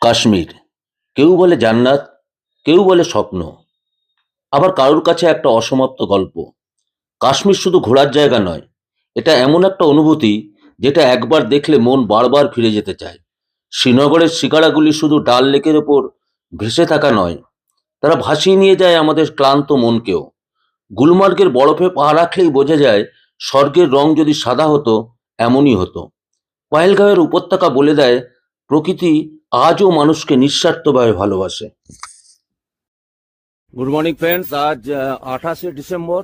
কাশ্মীর, কেউ বলে জান্নাত, কেউ বলে স্বপ্ন, আবার কারোর কাছে একটা অসমাপ্ত গল্প। কাশ্মীর শুধু ঘোরার জায়গা নয়, এটা এমন একটা অনুভূতি যেটা একবার দেখলে মন বারবার ফিরে যেতে চায়। শ্রীনগরের শিকারাগুলি শুধু ডাল লেকের ওপর ভেসে থাকা নয়, তারা ভাসিয়ে নিয়ে যায় আমাদের ক্লান্ত মনকেও। গুলমার্গের বরফে পা রাখলেই বোঝা যায় স্বর্গের রং যদি সাদা হতো, এমনই হতো। পাহেলগাঁওয়ের উপত্যকা বলে দেয় প্রকৃতি আজও মানুষকে নিঃস্বার্থভাবে ভালোবাসে। গুড মর্নিং ফ্রেন্ডস, আজ 28শে ডিসেম্বর।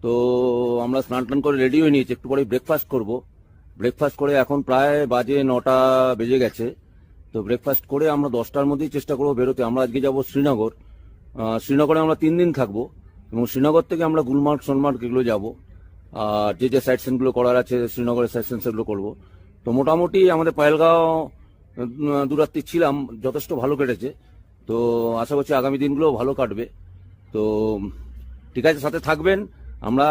তো আমরা স্নান টান করে রেডি হয়ে নিয়েছি, একটু পরে ব্রেকফাস্ট করব। ব্রেকফাস্ট করে এখন প্রায় বাজে 9টা বেজে গেছে। তো ব্রেকফাস্ট করে আমরা 10টার মধ্যেই চেষ্টা করবো বেরোতে। আমরা আজকে যাব শ্রীনগর। শ্রীনগরে আমরা 3 দিন থাকবো এবং শ্রীনগর থেকে আমরা গুলমার্গ সোনমার্গ এগুলো যাব। আর যে সাইট সিনগুলো করার আছে শ্রীনগরের সাইট সিন সেগুলো করবো। তো মোটামুটি আমাদের পাহেলগাঁও 2 রাত্রি ছিলাম, যথেষ্ট ভালো কেটেছে। তো আশা করছি আগামী দিনগুলো ভালো কাটবে। তো ঠিক আছে, সাথে থাকবেন। আমরা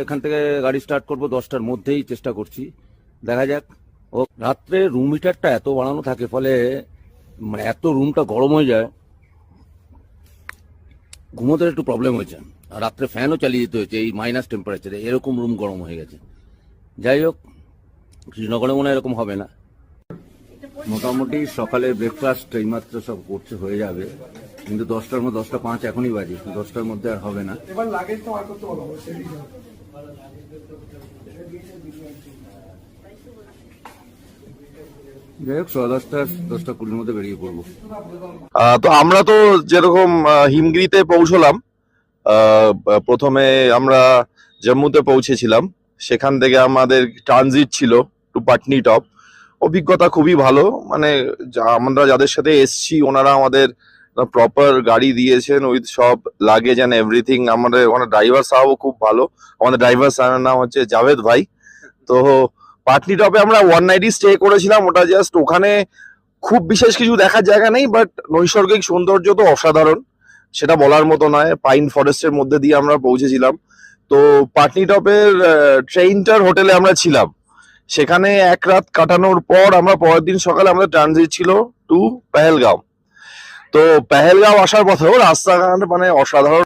এখান থেকে গাড়ি স্টার্ট করব 10টার মধ্যেই, চেষ্টা করছি, দেখা যাক। ও রাত্রে রুম হিটারটা এত বাড়ানো থাকে, ফলে মানে এত রুমটা গরম হয়ে যায়, ঘুমোতে একটু প্রবলেম হয়েছে। আর রাত্রে ফ্যানও চালিয়ে দিতে হয়েছে, এই মাইনাস টেম্পারেচারে এরকম রুম গরম হয়ে গেছে। যাই হোক, শ্রীনগরে মনে হয় এরকম হবে না। মোটামুটি সকালে ব্রেকফাস্ট এইমাত্র সব করছে, হয়ে যাবে, কিন্তু 10টার মধ্যে 10টা 5 এখনই বাজে, 10টার মধ্যে আর হবে না। যাই হোক, 10:30 মধ্যে বেরিয়ে পড়বো। তো আমরা তো যেরকম হিমগিরিতে পৌঁছলাম, প্রথমে আমরা জম্মুতে পৌঁছেছিলাম, সেখান থেকে আমাদের ট্রানজিট ছিল টু পাটনি টপ। অভিজ্ঞতা খুবই ভালো, মানে আমরা যাদের সাথে এসছি ওনারা আমাদের প্রপার গাড়ি দিয়েছেন উইথ সব লাগেজ অ্যান্ড এভরিথিং। আমাদের ওখানে ড্রাইভার সাহেবও খুব ভালো। আমাদের ড্রাইভার সাহেবের নাম হচ্ছে জাভেদ ভাই। তো পাটনি টপে আমরা 1 নাইট স্টে করেছিলাম। ওটা জাস্ট, ওখানে খুব বিশেষ কিছু দেখার জায়গা নেই, বাট নৈসর্গিক সৌন্দর্য তো অসাধারণ, সেটা বলার মতো নয়। পাইন ফরেস্টের মধ্যে দিয়ে আমরা পৌঁছেছিলাম। তো পাটনি টপের ট্রেইনটার হোটেলে আমরা ছিলাম। সেখানে 1 রাত কাটানোর পর আমরা পরের দিন সকালে আমাদের ট্রানজিট ছিল টু পেহেলগাঁও। তো পেহেলগাঁও আসার পথেও রাস্তাঘাট মানে অসাধারণ।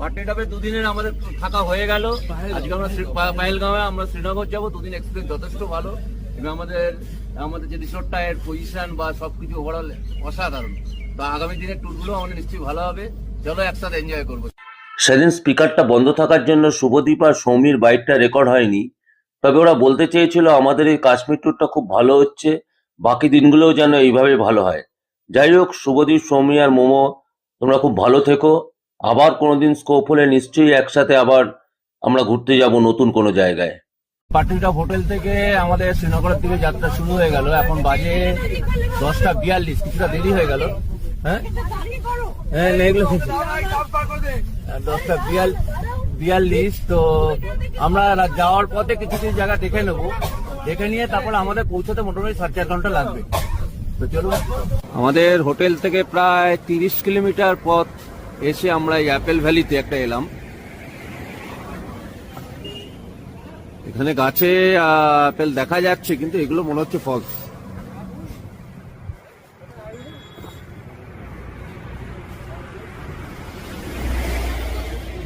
পাটনি টপে 2 দিনের আমাদের থাকা হয়ে গেল। আজকে আমরা পাহেলগাঁওয়ে, আমরা শ্রীনগর যাব। 2 দিন এক্সপিরিয়েন্স যথেষ্ট ভালো, এবং আমাদের যে রিসোর্টটা এর পজিশন বা সবকিছু ওভারঅল অসাধারণ। তো আগামী দিনের ট্যুরগুলো আমাদের নিশ্চয়ই ভালো হবে। চলো একসাথে এনজয় করবো। সেদিন স্পিকারটা বন্ধ থাকার জন্য শুভদীপ আর সৌমির বাইকটা রেকর্ড হয়নি, তবে ওরা বলতে চেয়েছিল আমাদের এই কাশ্মীর ট্যুরটা খুব ভালো হচ্ছে, বাকি দিনগুলোও যেন এইভাবে ভালো হয়। যাই হোক, শুভদীপ, সৌমি আর মোমো, তোমরা খুব ভালো থেকো। আবার কোনোদিন স্কোপ হলে নিশ্চয়ই একসাথে আবার আমরা ঘুরতে যাব নতুন কোনো জায়গায়। পাটনি টপ হোটেল থেকে আমাদের শ্রীনগরের দিকে যাত্রা শুরু হয়ে গেল। এখন বাজে 10টা 42, কিছুটা দেরি হয়ে গেল। হ্যাঁ, 10টা 42। তো আমরা যাওয়ার পথে কিছু কিছু জায়গা দেখে নেবো, দেখে নিয়ে তারপর আমাদের পৌঁছতে মোটামুটি 4.5 ঘন্টা লাগবে। তো চলুন। আমাদের হোটেল থেকে প্রায় 30 কিলোমিটার পথ এসে আমরা এই অ্যাপেল ভ্যালিতে একটা এলাম। এখানে গাছে আপেল দেখা যাচ্ছে, কিন্তু এগুলো মনে হচ্ছে ফলস।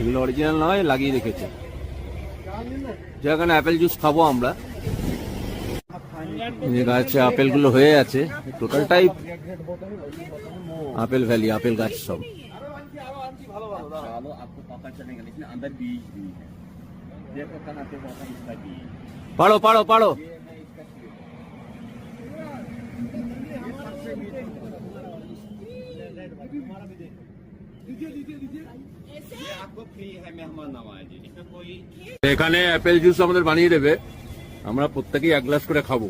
এগুলো অরিজিনাল নয়, লাগিয়ে রেখেছে। যেখানে অ্যাপেল জুস খাবো আমরা। গাছে আপেল গুলো হয়ে আছে, টোটালটাই আপেল ভ্যালি, আপেল গাছ সব। পাড়ো পাড়ো পাড়ো। এখানে অ্যাপেল জুস আমাদের বানিয়ে দেবে, আমরা প্রত্যেকেই 1 গ্লাস করে খাবো।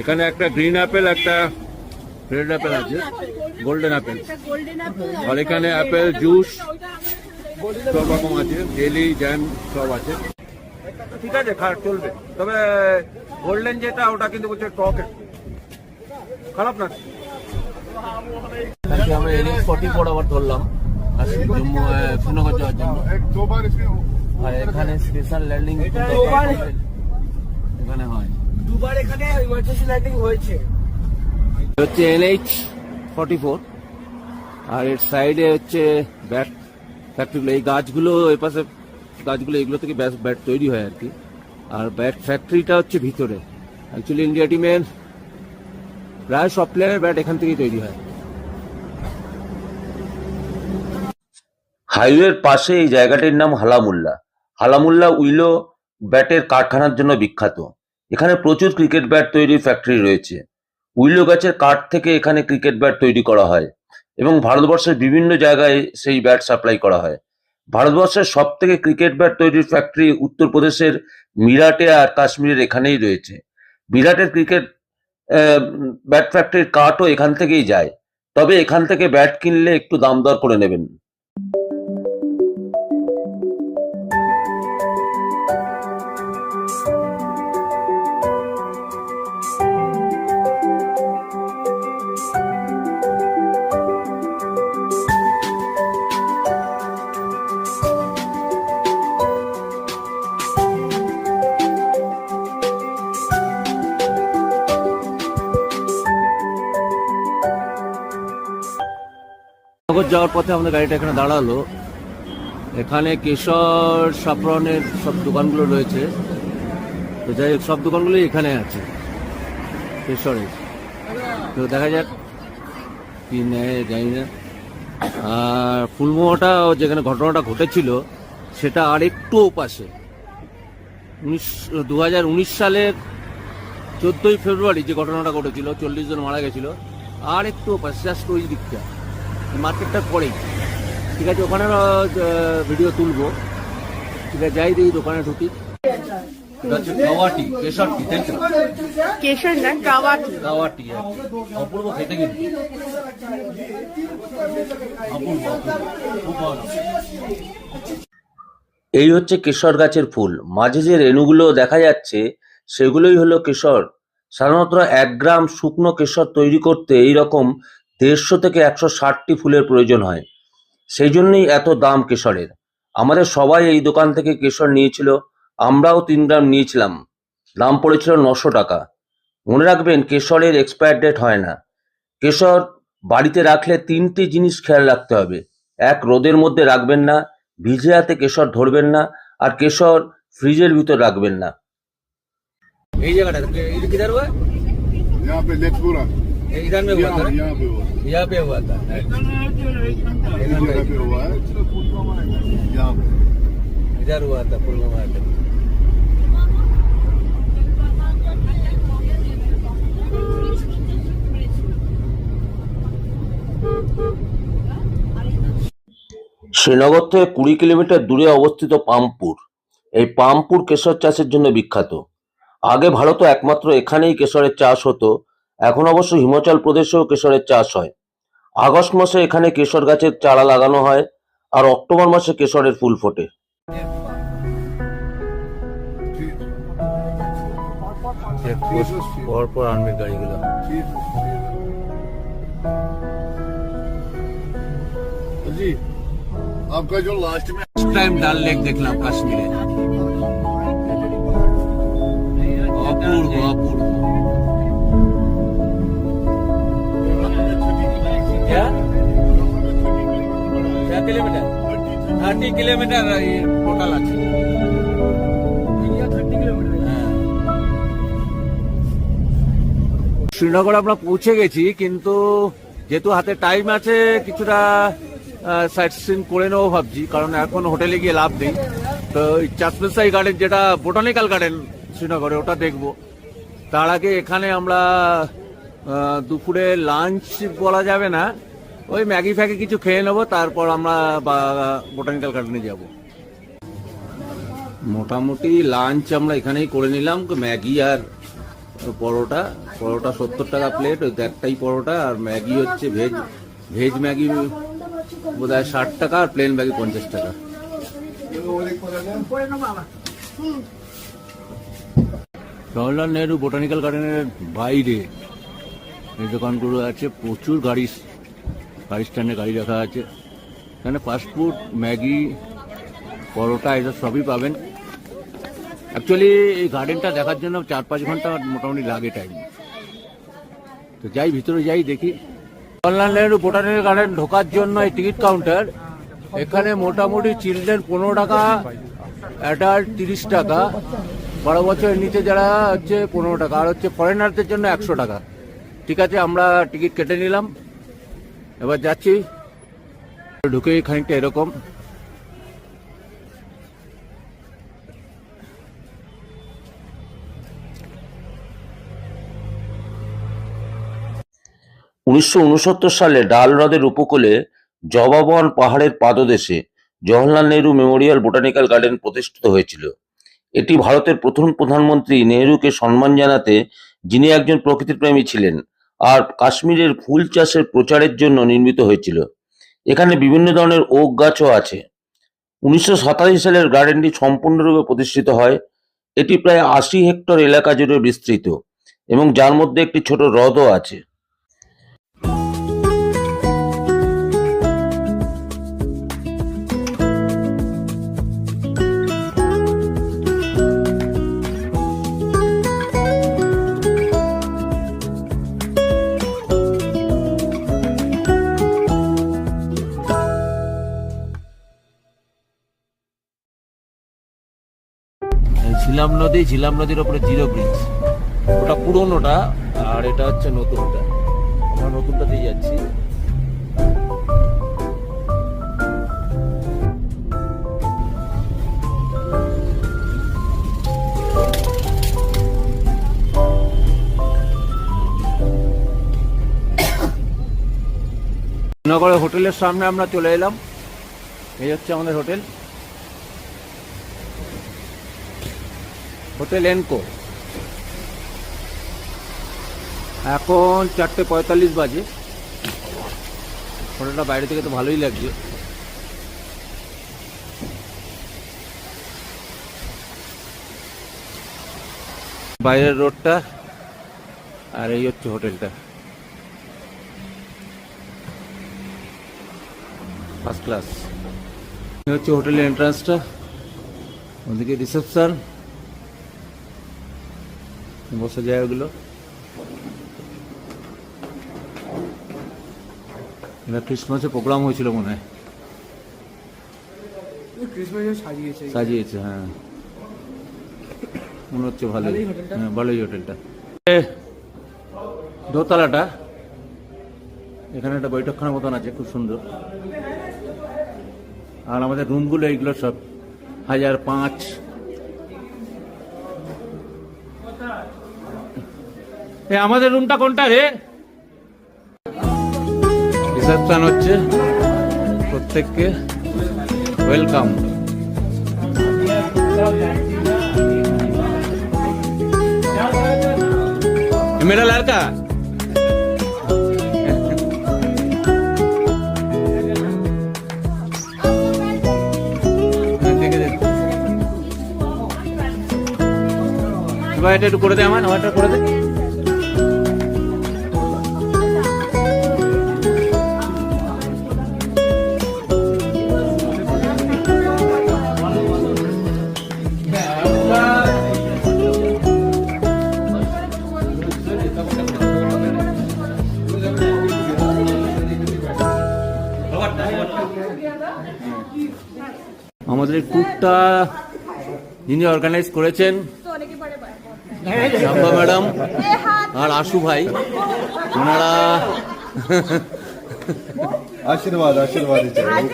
এখানে একটা গ্রিন অ্যাপেল, একটা রেড অ্যাপেল আছে, গোল্ডেন অ্যাপেল। আর এখানে অ্যাপেল জুস সব রকম আছে, জেলি, জ্যাম সব আছে। ঠিক আছে, চলবে। তবে গোল্ডেন যেটা, ওটা কিন্তু বলছে টক, খারাপ না। আমরা NH44 আবার ধরলাম শ্রীনগর যাওয়ার জন্য। আর এখানে স্পেশাল ল্যান্ডিং এখানে হয়। দুবার এখানে ইমার্জেন্সি ল্যান্ডিং হয়েছে। হচ্ছে NH-44 আর এর সাইডে হচ্ছে ব্যাট ফ্যাক্টরিগুলো। এই গাছগুলো এই পাশে গাছগুলো এগুলো থেকে ব্যাট তৈরি হয় আর কি। আর ব্যাট ফ্যাক্টরিটা হচ্ছে ভিতরে। অ্যাকচুয়ালি ইন্ডিয়া টিমের প্রায় সব প্লেয়ারের ব্যাট এখান থেকেই তৈরি হয়। হাইওয়ের পাশে এই জায়গাটির নাম হালামুল্লা। হালামুল্লা উইলো ব্যাটের কারখানার জন্য বিখ্যাত। এখানে প্রচুর ক্রিকেট ব্যাট তৈরির ফ্যাক্টরি রয়েছে। উইলো গাছের কাঠ থেকে এখানে ক্রিকেট ব্যাট তৈরি করা হয় এবং ভারতবর্ষের বিভিন্ন জায়গায় সেই ব্যাট সাপ্লাই করা হয়। ভারতবর্ষের সব থেকে ক্রিকেট ব্যাট তৈরির ফ্যাক্টরি উত্তরপ্রদেশের মিরাটে আর কাশ্মীরের এখানেই রয়েছে। মিরাটের ক্রিকেট ব্যাট ফ্যাক্টরির কাঠও এখান থেকেই যায়, তবে এখান থেকে ব্যাট কিনলে একটু দাম দর করে নেবেন। নগর যাওয়ার পথে আমাদের গাড়িটা এখানে দাঁড়ালো। এখানে কেশর সাফরনের সব দোকানগুলো রয়েছে। তো যাই হোক, সব দোকানগুলোই এখানে আছে কেশরের। তো দেখা যাক কি নেয়, জানি না। আর ফুলমোহটা যেখানে ঘটনাটা ঘটেছিল সেটা আর একটু ওপাশে। 2019 সালের 14ই ফেব্রুয়ারি যে ঘটনাটা ঘটেছিল, 40 জন মারা গেছিল, আর একটু ওপাশে, জাস্ট ওই দিকটা, মার্কেটটার পরেই। ঠিক আছে, ওখানে ভিডিও তুলবো। ঠিক আছে, যাই দিই দোকানে ঢুকি। এটা হচ্ছে কাওয়াটি, কেশর টি, তাই তো? কেশর না, কাওয়াটি। কাওয়াটি অপূর্ব খেতে, কিন্তু অপূর্ব, খুব ভালো। এই হচ্ছে কেশর গাছের ফুল। মাঝে যে রেণুগুলো দেখা যাচ্ছে সেগুলোই হলো কেশর। সাধারণত 1 গ্রাম শুকনো কেশর তৈরি করতে এইরকম 150 থেকে 160টি ফুলের প্রয়োজন হয়। সেই জন্যই এত দাম কেশরের। আমাদের সবাই এই দোকান থেকে কেশর নিয়েছিল, আমরাও 3 গ্রাম নিয়েছিলাম। দাম পড়েছিল 900 টাকা। মনে রাখবেন, কেশরের এক্সপায়ার ডেট হয় না। কেশর বাড়িতে রাখলে 3টি জিনিস খেয়াল রাখতে হবে। 1, রোদের মধ্যে রাখবেন না, ভিজে হাতে কেশর ধরবেন না, আর কেশর ফ্রিজের ভিতর রাখবেন না। এই জায়গাটা কিধার हुआ? यहाँ पे लेटपुरा इधर में हुआ था, यहाँ पे हुआ यहाँ पे हुआ था। इस जगह पे हुआ है यहाँ पे इधर हुआ था पुलवामा में। শ্রীনগর থেকে 20 কিলোমিটার দূরে অবস্থিত পামপুর। এই পামপুর কেশর চাষের জন্য বিখ্যাত। আগে ভারতে একমাত্র এখানেই কেশরের চাষ হতো। এখন অবশ্য হিমাচল প্রদেশেও কেশরের চাষ হয়। আগস্ট মাসে এখানে কেশর গাছের চারা লাগানো হয় আর অক্টোবর মাসে কেশরের ফুল ফোটে। পরপর আর্মির গাড়িগুলো। जी आपका जो लास्ट में টাইম ডাল লেক দেখলাম কাশ্মীরে, অপূর্ব অপূর্ব। কিলোমিটার 30 কিলোমিটার টোটাল আছে। শ্রীনগর আমরা পৌঁছে গেছি, কিন্তু যেহেতু হাতে টাইম আছে কিছুটা সাইট সিন করে নেবো ভাবছি, কারণ এখন হোটেলে গিয়ে লাভ নেই। তো চাঁদপেশাই গার্ডেন, যেটা বোটানিক্যাল গার্ডেন শ্রীনগরে, ওটা দেখবো। তার আগে এখানে আমরা দুপুরে লাঞ্চ বলা যাবে না, ওই ম্যাগি ফ্যাগি কিছু খেয়ে নেবো, তারপর আমরা বোটানিক্যাল গার্ডেনে যাব। মোটামুটি লাঞ্চ আমরা এখানেই করে নিলাম, ম্যাগি আর পরোটা। পরোটা 70 টাকা প্লেট, ওই একটাই পরোটা। আর ম্যাগি হচ্ছে ভেজ ম্যাগি বোধহয় 60 টাকা, আর প্লেন ম্যাগি 50 টাকা। জওহরলাল নেহরু বোটানিক্যাল গার্ডেনের বাইরে এই দোকানগুলো আছে। প্রচুর গাড়ি স্ট্যান্ডে গাড়ি রাখা আছে। এখানে ফাস্টফুড, ম্যাগি, পরোটা এসব সবই পাবেন। অ্যাকচুয়ালি এই গার্ডেনটা দেখার জন্য 4-5 ঘন্টা মোটামুটি লাগে টাইম। তো যাই ভিতরে যাই দেখি। জওহরলাল নেহরু বোটানিক্যাল গার্ডেন ঢোকার জন্য এই টিকিট কাউন্টার, এখানে মোটামুটি চিলড্রেন 15 টাকা, অ্যাডাল্ট 30 টাকা, 12 বছরের নিচে যারা হচ্ছে 15 টাকা, আর হচ্ছে ফরেনারদের জন্য 100 টাকা। ঠিক আছে, আমরা টিকিট কেটে নিলাম, এবার যাচ্ছি। ঢুকে খানিকটা এরকম। উনিশশো ঊনসত্তর সালে ডাল হ্রদের উপকূলে জবাবন পাহাড়ের পাদদেশে Jawaharlal Nehru Memorial botanical garden প্রতিষ্ঠিত হয়েছিল। এটি ভারতের প্রথম প্রধানমন্ত্রী নেহরুকে সম্মান জানাতে, যিনি একজন প্রকৃতিপ্রেমী ছিলেন, আর কাশ্মীরের ফুল চাষের প্রচারের জন্য নির্মিত হয়েছিল। এখানে বিভিন্ন ধরনের ওক গাছও আছে। 1987 সালের গার্ডেনটি সম্পূর্ণরূপে প্রতিষ্ঠিত হয়। এটি প্রায় 80 হেক্টর এলাকা জুড়ে বিস্তৃত এবং যার মধ্যে একটি ছোট হ্রদও আছে। ঝিলাম নদীর ওপরে জিরো ব্রিজ, ওটা পুরোনোটা, আর এটা হচ্ছে নতুনটা। আমরা নতুনটা দিয়ে যাচ্ছি। শ্রীনগরের হোটেলের সামনে আমরা চলে এলাম। এই হচ্ছে আমাদের হোটেল, হোটেল এনকো। এখন 4:45 বাজে। হোটেলটা বাইরে থেকে তো ভালোই লাগছে। বাইরের রোডটা, আর এই হচ্ছে হোটেলটা, ফার্স্ট ক্লাস। এই হচ্ছে হোটেলের এন্ট্রান্সটা, ওদিকে রিসেপশন, বসে জায়গাগুলো। এটা ক্রিসমাসের প্রোগ্রাম হয়েছিল মনে হয়, সাজিয়েছে। হ্যাঁ, মনে হচ্ছে ভালোই। হ্যাঁ, ভালোই হোটেলটা। দোতলাটা, এখানে একটা বৈঠকখানার মতন আছে, খুব সুন্দর। আর আমাদের রুমগুলো এইগুলো সব 1005। আমাদের রুমটা কোনটা রে? রিসেপশন হচ্ছে, প্রত্যেককে ওয়েলকাম। मेरा लड़का এটা একটু করে দে, আমারটা করে দে। আমাদের ট্যুরটা যিনি অর্গানাইজ করেছেন, শাম্বা ম্যাডাম আর আশু ভাই, ওনারা आशीर्वाद आशीर्वाद ही चाहिए।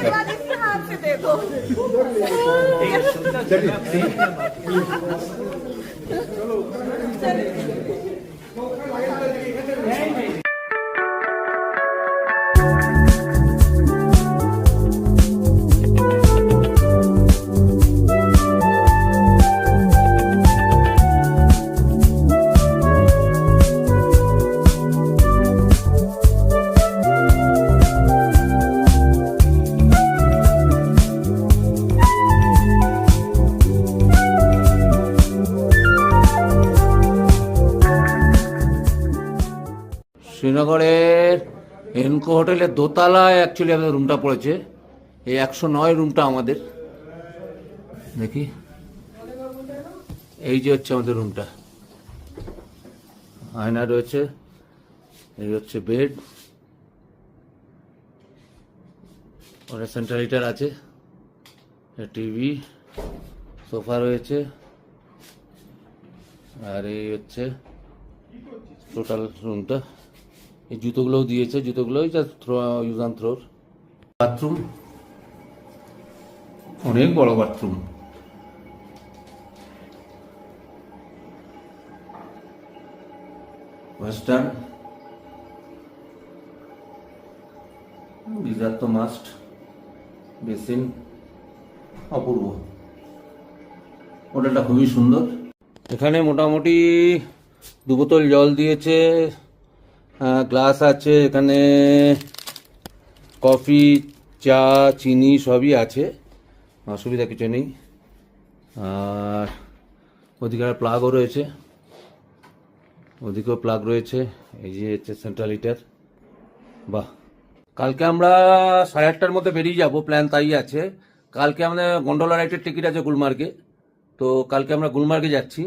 শ্রীনগরের এনকো হোটেলের দোতলায় অ্যাকচুয়ালি আমাদের রুমটা পড়েছে। এই 109 রুমটা আমাদের। দেখি, এই যে হচ্ছে আমাদের রুমটা, আয়না রয়েছে, এই হচ্ছে বেড, ওটা সেন্ট্রাল হিটার আছে, টিভি, সোফা রয়েছে, আর এই হচ্ছে টোটাল রুমটা। এই জুতোগুলোও দিয়েছে, জুতোগুলোই জাস্ট ইউজ অ্যান্ড থ্রোর। বাথরুম, অনেক বড় বাথরুম, ওয়েস্টার্ন, গিজার তো মাস্ট, বেসিন, অপূর্ব, হোটেলটা খুবই সুন্দর। এখানে মোটামুটি 2 বোতল জল দিয়েছে, গ্লাস আছে, এখানে কফি, চা, চিনি সবই আছে, অসুবিধা কিছু নেই। আর ওদিকে প্লাগও রয়েছে, ওদিকেও প্লাগ রয়েছে, এই যে হচ্ছে সেন্ট্রাল হিটার। বাহ, কালকে আমরা 8:30টার মধ্যে বেরিয়ে যাব, প্ল্যান তাই আছে। কালকে আমাদের গন্ডোলা রাইডের টিকিট আছে গুলমার্গে, তো কালকে আমরা গুলমার্গে যাচ্ছি।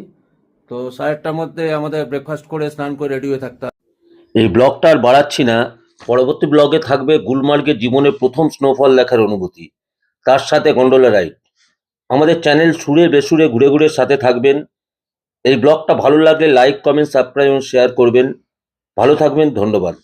তো 8:30টার মধ্যে আমাদের ব্রেকফাস্ট করে স্নান করে রেডি হয়ে থাকতে হবে। এই ব্লগটা আর বাড়াচ্ছি না, পরবর্তী ব্লগে থাকবে গুলমার্গের জীবনের প্রথম স্নোফল দেখার অনুভূতি, তার সাথে গন্ডোলা রাইড। আমাদের চ্যানেল সুরে বেসুরে ঘুরে ঘুরে সাথে থাকবেন। এই ব্লগটা ভালো লাগলে লাইক, কমেন্ট, সাবস্ক্রাইব এবং শেয়ার করবেন। ভালো থাকবেন, ধন্যবাদ।